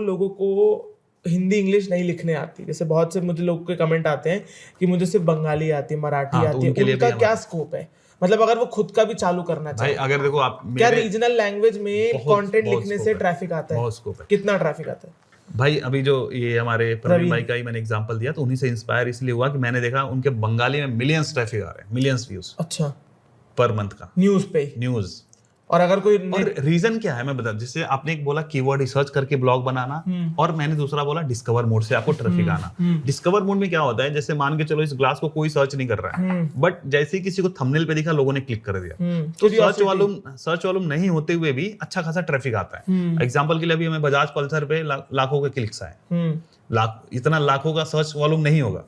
लोगों को हिंदी इंग्लिश नहीं लिखने आती, जैसे बहुत से मुझे लोग के कमेंट आते हैं कि मुझे सिर्फ बंगाली आती है, मराठी हाँ, तो आती उनके है, लिए उनका भी क्या स्कोप है? मतलब अगर वो खुद का भी चालू करना भाई चाहे, अगर देखो आप क्या मेरे रीजनल लैंग्वेज में कंटेंट बहुत लिखने scope से है, ट्रैफिक आता है? बहुत स्कोप है कितना ट्रैफिक आता है? भाई। अभी जो ये हमारे प्रवीण प्रवीण। भाई का ही मैंने एग्जांपल दिया, तो उन्हीं से इंस्पायर इसलिए हुआ कि मैंने देखा उनके बंगाली में मिलियंस ट्रैफिक आ रहे हैं, मिलियंस व्यूज अच्छा, पर मंथ का न्यूज पे ही? न्यूज। और अगर कोई और रीजन क्या है मैं बता, जैसे आपने एक बोला कीवर्ड रिसर्च करके ब्लॉग बनाना, और मैंने दूसरा बोला डिस्कवर मोड से आपको ट्रैफिक आना। डिस्कवर मोड में क्या होता है, जैसे मान के चलो इस ग्लास को कोई सर्च नहीं कर रहा है, बट जैसे ही किसी को थंबनेल पे दिखा लोगों ने क्लिक कर दिया, तो सर्च वॉल्यूम नहीं होते हुए भी अच्छा खासा ट्रैफिक आता है। एग्जाम्पल के लिए अभी हमें बजाज पल्सर पे लाखों के क्लिक्स आए, इतना लाखों का सर्च वॉल्यूम नहीं होगा,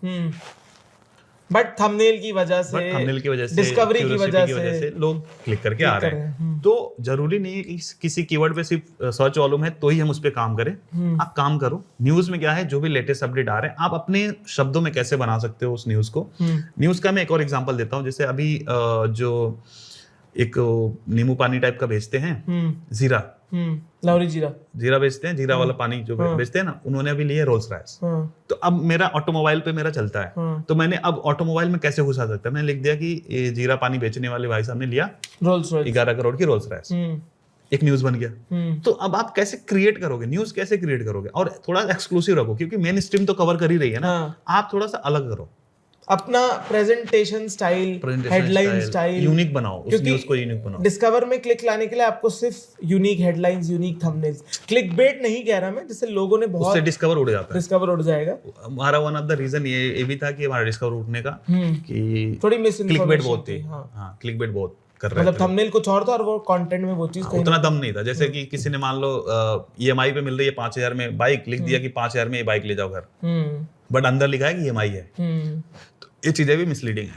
बट थंबनेल की वजह से, डिस्कवरी की वजह से लोग क्लिक करके आ रहे हैं। तो जरूरी नहीं है कि किसी कीवर्ड पे सिर्फ सर्च वॉल्यूम है तो ही हम उस पे काम करें। आप काम करो, न्यूज में क्या है, जो भी लेटेस्ट अपडेट आ रहे हैं आप अपने शब्दों में कैसे बना सकते हो उस न्यूज को। न्यूज का मैं एक और एग्जांपल देता हूँ, जैसे अभी जो एक नींबू पानी टाइप का बेचते हैं, जीरा, लवरी जीरा बेचते हैं, जीरा वाला पानी जो बेचते हैं ना, उन्होंने अभी लिए रोल्स रॉयस। तो अब मेरा ऑटोमोबाइल पे मेरा चलता है, तो मैंने अब ऑटोमोबाइल में कैसे घुसा सकता है, मैंने लिख दिया कि ये जीरा पानी बेचने वाले भाई साहब ने लिया रोल्स रॉयस 11 करोड़ की रोल्स रॉयस, एक न्यूज बन गया। तो अब आप कैसे क्रिएट करोगे न्यूज, कैसे क्रिएट करोगे, और थोड़ा एक्सक्लूसिव रखो, क्योंकि मेन स्ट्रीम तो कवर कर ही रही है ना, आप थोड़ा सा अलग करो, अपना presentation style, headline style unique बनाओ, उस न्यूज़ को यूनिक बनाओ। डिस्कवर में क्लिक लाने के लिए आपको सिर्फ unique headlines, unique thumbnails, clickbait नहीं कह रहा मैं, जिससे लोगों ने बहुत, उससे डिस्कवर उड़ जाता है, डिस्कवर उड़ जाएगा। हमारा वन ऑफ द रीजन ये भी था कि हमारा डिस्कवर उठने का, कि थोड़ी मिस क्लिकबेट बहुत थी। हाँ, क्लिकबेट बहुत कर रहे थे, मतलब थंबनेल कुछ और था और वो कंटेंट में वो चीज उतना दम नहीं था। जैसे कि किसी ने मान लो EMI पे मिल रही है 5,000 में बाइक, लिख दिया कि 5,000 में ये बाइक ले जाओ घर, बट अंदर लिखा है कि EMI है। तो ये चीजें भी मिसलीडिंग है।